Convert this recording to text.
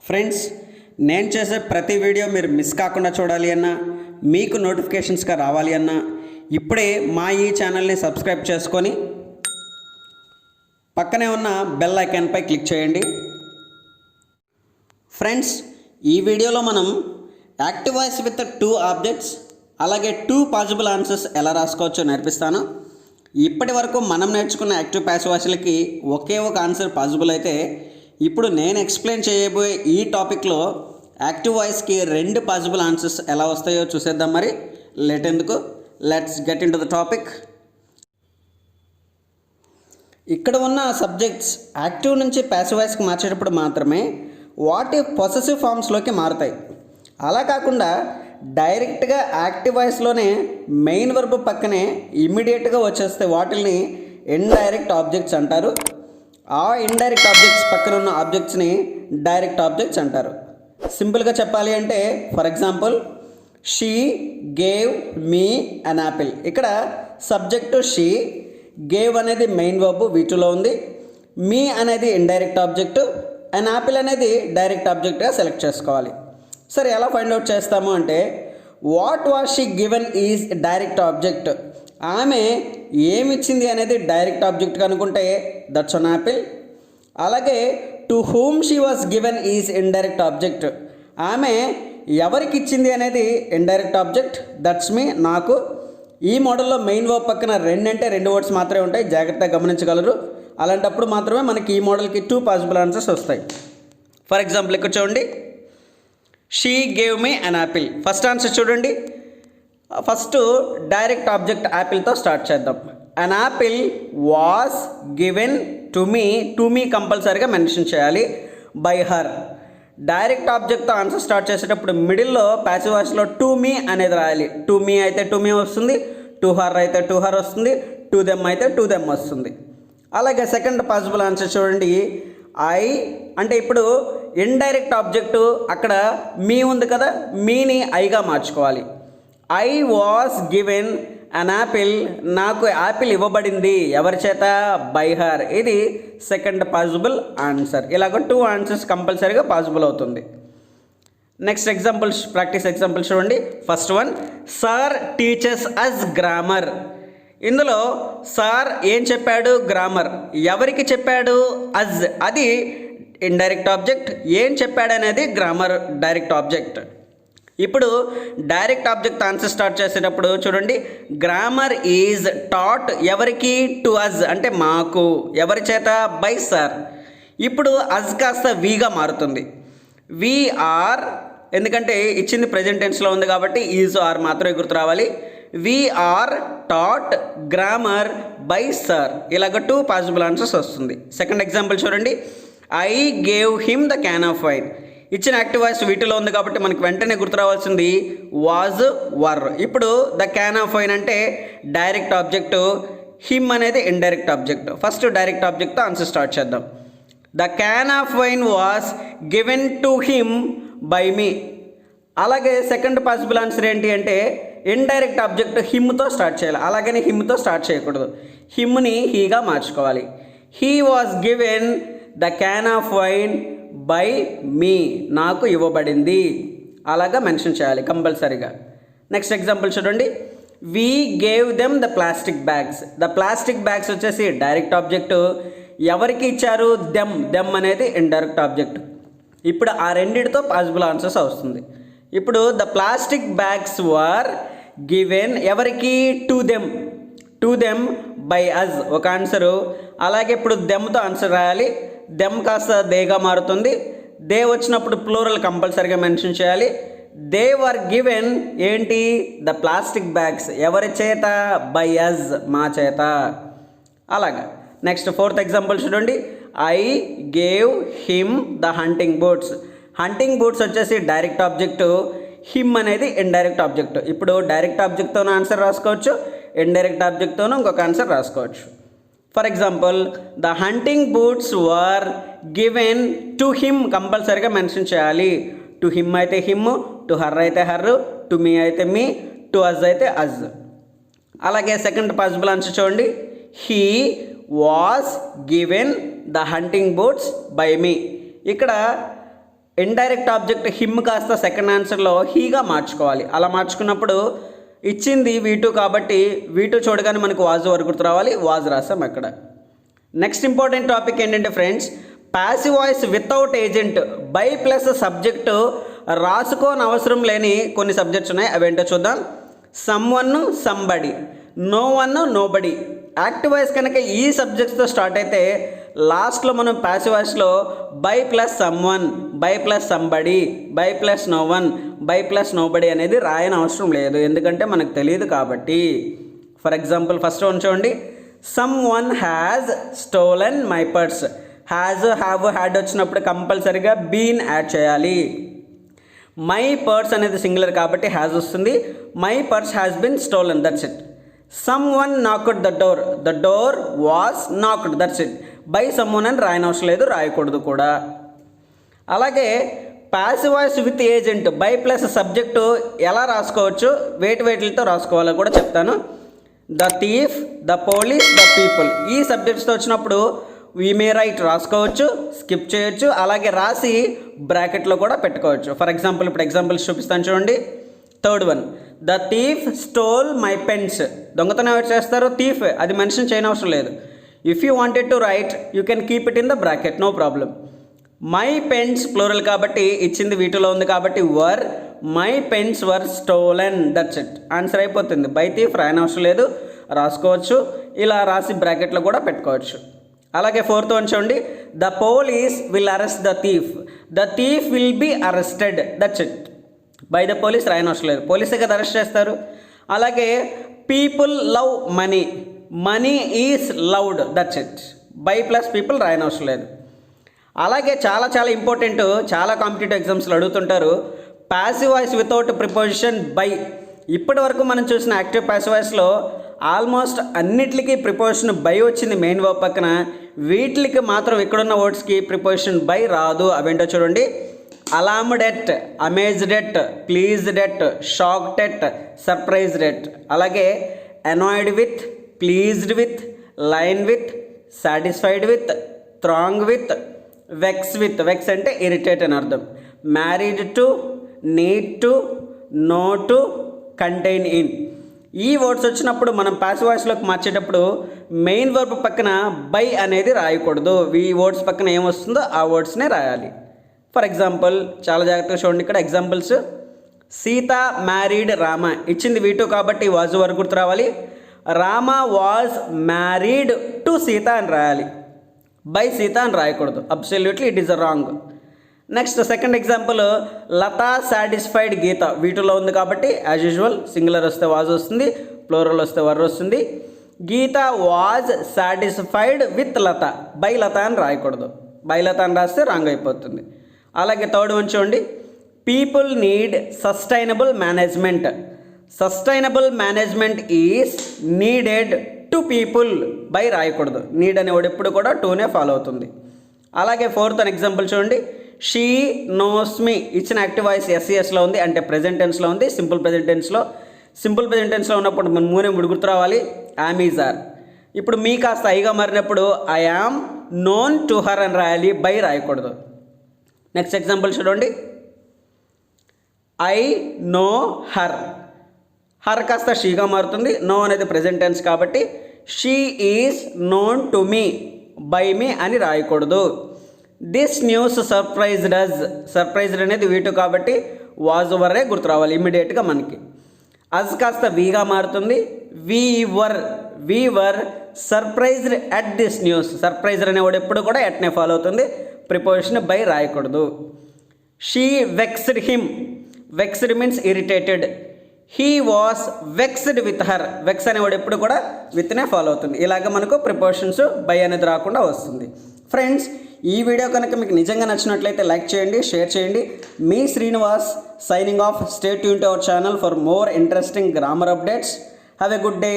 Friends, నేను చేసే ప్రతి వీడియో మీరు మిస్ కాకుండా చూడాలి అన్నా, మీకు నోటిఫికేషన్స్గా రావాలి అన్నా ఇప్పుడే మా ఈ ఛానల్ని సబ్స్క్రైబ్ చేసుకొని పక్కనే ఉన్న బెల్ ఐకాన్పై క్లిక్ చేయండి. ఫ్రెండ్స్, ఈ వీడియోలో మనం యాక్టివ్ వాయిస్ విత్ 2 ఆబ్జెక్ట్స్ అలాగే 2 పాసిబుల్ ఆన్సర్స్ ఎలా రాసుకోవచ్చో నేర్పిస్తాను. ఇప్పటి వరకు మనం నేర్చుకున్న యాక్టివ్ ప్యాసివ్ వాయిస్లకి ఒకే ఒక ఆన్సర్ పాసిబుల్ అయితే, ఇప్పుడు నేను ఎక్స్ప్లెయిన్ చేయబోయే ఈ టాపిక్లో యాక్టివ్ వాయిస్కి 2 పాసిబుల్ ఆన్సర్స్ ఎలా వస్తాయో చూసేద్దాం. మరి లేట్ ఎందుకు, let's get in to the topic. ఇక్కడ ఉన్న సబ్జెక్ట్స్ యాక్టివ్ నుంచి ప్యాసివ్ వాయిస్కి మార్చేటప్పుడు మాత్రమే వాటి పొసెసివ్ ఫామ్స్లోకి మారుతాయి. అలా కాకుండా డైరెక్ట్గా యాక్టివ్ వాయిస్లోనే మెయిన్ వర్బ్ పక్కనే ఇమ్మీడియట్గా వచ్చేస్తే వాటిని ఇండైరెక్ట్ ఆబ్జెక్ట్స్ అంటారు. ఆ ఇండైరెక్ట్ ఆబ్జెక్ట్స్ పక్కన ఉన్న ఆబ్జెక్ట్స్ని డైరెక్ట్ ఆబ్జెక్ట్స్ అంటారు. సింపుల్గా చెప్పాలి అంటే, for example, she gave me an apple. ఇక్కడ సబ్జెక్టు షీ, గేవ్ అనేది మెయిన్ వర్బ్ వీటిలో ఉంది, మీ అనేది ఇండైరెక్ట్ ఆబ్జెక్టు, అన్ యాపిల్ అనేది డైరెక్ట్ ఆబ్జెక్ట్గా సెలెక్ట్ చేసుకోవాలి. సరే, ఎలా ఫైండ్ అవుట్ చేస్తాము అంటే, what was she given is direct object. ఆమె ఏమిచ్చింది అనేది డైరెక్ట్ ఆబ్జెక్ట్ కనుకుంటే దట్స్ అన్ యాపిల్. అలాగే to whom she was given is indirect object. ఆమె ఎవరికి ఇచ్చింది అనేది ఇండైరెక్ట్ ఆబ్జెక్ట్, దట్స్ మీ, నాకు. ఈ మోడల్లో మెయిన్ వర్బ్ పక్కన 2 అంటే 2 వర్డ్స్ మాత్రమే ఉంటాయి, జాగ్రత్తగా గమనించగలరు. అలాంటప్పుడు మాత్రమే మనకి ఈ మోడల్కి 2 పాసిబుల్ ఆన్సర్స్ వస్తాయి. ఫర్ ఎగ్జాంపుల్, ఇక్కడ చూడండి, she gave me an apple. First answer చూడండి. ఫస్ట్ డైరెక్ట్ ఆబ్జెక్ట్ యాపిల్తో స్టార్ట్ చేద్దాం. An apple was given to me కంపల్సరీగా మెన్షన్ చేయాలి, బై హర్. డైరెక్ట్ ఆబ్జెక్ట్తో ఆన్సర్ స్టార్ట్ చేసేటప్పుడు మిడిల్లో ప్యాసివ్ వాయిస్లో టు మీ అనేది రాయాలి. టు మీ అయితే టు మీ వస్తుంది, టు హర్ అయితే టు హర్ వస్తుంది, టు దెమ్ అయితే టు దెమ్ వస్తుంది. అలాగే సెకండ్ పాసిబుల్ ఆన్సర్ చూడండి. ఐ అంటే ఇప్పుడు ఇండైరెక్ట్ ఆబ్జెక్టు అక్కడ మీ ఉంది కదా, మీని ఐగా మార్చుకోవాలి. I was given an apple, నాకు యాపిల్ ఇవ్వబడింది ఎవరి చేత, బై హర్. ఇది సెకండ్ పాసిబుల్ ఆన్సర్. ఇలాగ 2 ఆన్సర్స్ కంపల్సరీగా పాసిబుల్ అవుతుంది. నెక్స్ట్ ఎగ్జాంపుల్స్, ప్రాక్టీస్ ఎగ్జాంపుల్స్ చూడండి. ఫస్ట్ వన్, సార్ టీచర్స్ అస్ గ్రామర్. ఇందులో సార్ ఏం చెప్పాడు, గ్రామర్. ఎవరికి చెప్పాడు, అజ్, అది ఇండైరెక్ట్ ఆబ్జెక్ట్. ఏం చెప్పాడు అనేది గ్రామర్ డైరెక్ట్ ఆబ్జెక్ట్. ఇప్పుడు డైరెక్ట్ ఆబ్జెక్ట్ ఆన్సర్ స్టార్ట్ చేసేటప్పుడు చూడండి, గ్రామర్ ఈజ్ టాట్ ఎవరికి, టు అజ్ అంటే మాకు, ఎవరి చేత, బై సార్. ఇప్పుడు అజ్ కాస్త వీగా మారుతుంది. వి ఆర్, ఎందుకంటే ఇచ్చింది ప్రెజెంట్ టెన్స్లో ఉంది కాబట్టి ఈజ్ ఆర్ మాత్రమే గుర్తు రావాలి. We are taught grammar by sir. ఇలాగ 2 పాసిబుల్ ఆన్సర్స్ వస్తుంది. సెకండ్ ఎగ్జాంపుల్ చూడండి. I gave him the can of wine. ఇచ్చిన యాక్టివ్ వాయిస్ వీటిలో ఉంది కాబట్టి మనకు వెంటనే గుర్తు రావాల్సింది వాజ్, వర్. ఇప్పుడు ద క్యాన్ ఆఫ్ వైన్ అంటే డైరెక్ట్ ఆబ్జెక్టు, హిమ్ అనేది ఇండైరెక్ట్ ఆబ్జెక్ట్. ఫస్ట్ డైరెక్ట్ ఆబ్జెక్ట్తో ఆన్సర్ స్టార్ట్ చేద్దాం. The can of wine was given to him by me. అలాగే సెకండ్ పాసిబుల్ ఆన్సర్ ఏంటి అంటే, ఇండైరెక్ట్ ఆబ్జెక్ట్ హిమ్తో స్టార్ట్ చేయాలి. అలాగని హిమ్తో స్టార్ట్ చేయకూడదు, హిమ్ని హీగా మార్చుకోవాలి. He was given the can of wine by me, నాకు ఇవ్వబడింది. అలాగా మెన్షన్ చేయాలి కంపల్సరీగా. నెక్స్ట్ ఎగ్జాంపుల్ చూడండి. We gave them the plastic bags. The plastic bags వచ్చేసి డైరెక్ట్ ఆబ్జెక్టు. ఎవరికి ఇచ్చారు, దెమ్ అనేది ఇండైరెక్ట్ ఆబ్జెక్ట్. ఇప్పుడు ఆ రెండిటితో పాసిబుల్ ఆన్సర్స్ వస్తుంది. ఇప్పుడు the plastic bags were given ఎవరికి, టు దెమ్ బై అజ్, ఒక ఆన్సరు. అలాగే ఇప్పుడు దెమ్తో ఆన్సర్ రాయాలి. దెమ్ కాస్త దేగా మారుతుంది. దే వచ్చినప్పుడు ప్లూరల్ కంపల్సరీగా మెన్షన్ చేయాలి. దే వర్ గివెన్ ఏంటి, ద ప్లాస్టిక్ బ్యాగ్స్ ఎవరి చేత, బై అజ్, మా చేత. అలాగా. నెక్స్ట్ ఫోర్త్ ఎగ్జాంపుల్ చూడండి. I gave him the hunting boots. Hunting boots వచ్చేసి డైరెక్ట్ ఆబ్జెక్టు, హిమ్ అనేది ఇండైరెక్ట్ ఆబ్జెక్ట్. ఇప్పుడు డైరెక్ట్ ఆబ్జెక్ట్తోనూ ఆన్సర్ రాసుకోవచ్చు, ఇండైరెక్ట్ ఆబ్జెక్ట్తోనూ ఇంకొక ఆన్సర్ రాసుకోవచ్చు. For example, the hunting boots were given to him కంపల్సరీగా మెన్షన్ చేయాలి. టు హిమ్ అయితే హిమ్, టు హర్ అయితే హర్, టు మీ అయితే మీ, టు అజ్ అయితే అజ్. అలాగే సెకండ్ పాసిబుల్ ఆన్సర్ చూడండి. He was given the hunting boots by me. ఇక్కడ indirect object him కాస్త సెకండ్ ఆన్సర్లో హీగా మార్చుకోవాలి. అలా మార్చుకున్నప్పుడు ఇచ్చింది V2 కాబట్టి V2 చూడగానే మనకు వాజ్ వరకు గుర్తు రావాలి, వాజ్ రాసాం అక్కడ. నెక్స్ట్ ఇంపార్టెంట్ టాపిక్ ఏంటంటే friends, passive voice without agent by plus subject రాసుకోని అవసరం లేని కొన్ని సబ్జెక్ట్స్ ఉన్నాయి. అవేంటో చూద్దాం. Someone, somebody, no one, nobody. Active voice కనుక ఈ సబ్జెక్ట్స్తో స్టార్ట్ అయితే లాస్ట్లో మనం ప్యాసివ్ వాయిస్లో by plus someone, by plus somebody, by plus no one, by plus nobody అనేది రాయని అవసరం లేదు, ఎందుకంటే మనకు తెలియదు కాబట్టి. ఫర్ ఎగ్జాంపుల్ ఫస్ట్ వన్ చూడండి. Some one has stolen my purse. Has, have, had వచ్చినప్పుడు కంపల్సరీగా బీన్ యాడ్ చేయాలి. మై పర్స్ అనేది సింగులర్ కాబట్టి హ్యాజ్ వస్తుంది. My purse has been stolen, that's it. Some one knocked the door, the door was knocked, that's it. By some one అని రాయనవసరం లేదు, రాయకూడదు కూడా. అలాగే passive voice with agent by plus subject ఎలా రాసుకోవచ్చు, వేటితో రాసుకోవాలో కూడా చెప్తాను. The thief, the police, the people. ఈ సబ్జెక్ట్స్తో వచ్చినప్పుడు వీ మే రైట్ రాసుకోవచ్చు, స్కిప్ చేయొచ్చు, అలాగే రాసి బ్రాకెట్లో కూడా పెట్టుకోవచ్చు. ఫర్ ఎగ్జాంపుల్ ఇప్పుడు ఎగ్జాంపుల్స్ చూపిస్తాను చూడండి. Third one, the thief stole my pens. దొంగతనం ఎవరు చేస్తారు? థీఫ్. అది మెన్షన్ చేయనవసరం లేదు. If you wanted to write you can keep it in the bracket, no problem. My pens plural కాబట్టి ఇచ్చింది V2లో ఉంది కాబట్టి were, my pens were stolen, that's it. Answer అయిపోతుంది. బై థీఫ్ రాయనవసరం లేదు, రాసుకోవచ్చు, ఇలా రాసి బ్రాకెట్లో కూడా పెట్టుకోవచ్చు. అలాగే ఫోర్త్ వన్ చూడండి. The police will arrest the thief, the thief will be arrested, that's it. By the police రాయనవసరం లేదు, పోలీసే కదా అరెస్ట్ చేస్తారు. అలాగే people love money, money is loved, that's it. By plus people రాయనవసరం లేదు. అలాగే చాలా ఇంపార్టెంట్, చాలా కాంపిటేటివ్ ఎగ్జామ్స్లో అడుగుతుంటారు passive voice without preposition by. ఇప్పటి వరకు మనం చూసిన యాక్టివ్ ప్యాసివ్ వాయిస్లో ఆల్మోస్ట్ అన్నిటికీ ప్రిపోజిషన్ బై వచ్చింది మెయిన్ వర్బ్ పక్కన. వీటికి మాత్రం ఇక్కడున్న వర్డ్స్కి ప్రిపోజిషన్ బై రాదు. అవేంటో చూడండి. Alarmed at, amazed at, pleased at, shocked at, surprised at. అలాగే annoyed with, pleased with, line with, satisfied with, throng with, vex with. Vex అంటే ఇరిటేట్ అని అర్థం. Married to, need to, know to, contain in. ఈ words వచ్చినప్పుడు మనం passive వాయిస్లోకి మార్చేటప్పుడు main verb పక్కన బై అనేది రాయకూడదు. ఈ వర్డ్స్ పక్కన ఏమొస్తుందో ఆ వర్డ్స్నే రాయాలి. ఫర్ ఎగ్జాంపుల్ చాలా జాగ్రత్తగా చూడండి ఇక్కడ ఎగ్జాంపుల్స్. సీత మ్యారీడ్ రామ. ఇచ్చింది V2 కాబట్టి వాజ్ వరకు గుర్తు రావాలి. Rama was married to Sita అని రాయాలి, బై సీత అని రాయకూడదు. Absolutely it is wrong. Next second example. Lata satisfied Geeta. V2లో ఉంది కాబట్టి యాజ్ యూజువల్ సింగులర్ వస్తే వాజ్ వస్తుంది, ప్లూరల్ వస్తే వర్ వస్తుంది. Geeta was satisfied with Lata, by Lata అని రాయకూడదు, బై లత అని రాస్తే రాంగ్ అయిపోతుంది. అలాగే థర్డ్ వన్ చూడండి. People need sustainable management. Sustainable management is needed to people, by రాయకూడదు. నీడ్ అనే వాడు ఎప్పుడు కూడా టూనే ఫాలో అవుతుంది. అలాగే ఫోర్త్ వన్ ఎగ్జాంపుల్ చూడండి. She knows me. ఇచ్చిన యాక్టివ్ వాయిస్ SESలో ఉంది, అంటే ప్రెజెంట్ టెన్స్లో ఉంది. సింపుల్ ప్రెజెంట్ టెన్స్లో ఉన్నప్పుడు మన మూనే మూడు గుర్తు రావాలి. Am is are. ఇప్పుడు మీ కాస్త ఐగా మారినప్పుడు I am known to her అని రాయాలి, బై రాయకూడదు. నెక్స్ట్ ఎగ్జాంపుల్ చూడండి. I know her. హర్ కాస్త షీగా మారుతుంది. నో అనేది ప్రెజెంట్ టెన్స్ కాబట్టి she is known to me, by me అని రాయకూడదు. This news surprised us. Surprised అనేది V2 కాబట్టి వాజ్ వరే గుర్తు రావాలి ఇమ్మీడియట్గా మనకి. అస్ కాస్త వీగా మారుతుంది. We were surprised at this news. Surprised అనేవాడు ఎప్పుడు కూడా ఎట్నే ఫాలో అవుతుంది, ప్రిపోజిషన్ బై రాయకూడదు. She vexed him. Vexed means irritated. He was vexed with her. Vex అనేవాడు ఎప్పుడు కూడా విత్నే ఫాలో అవుతుంది. ఇలాగ మనకు ప్రిపోజిషన్స్ బై అనేది రాకుండా వస్తుంది. ఫ్రెండ్స్, ఈ వీడియో కనుక మీకు నిజంగా నచ్చినట్లయితే లైక్ చేయండి, షేర్ చేయండి. మీ Srinivas signing off. Stay tune to our channel for more interesting grammar updates. Have a good day.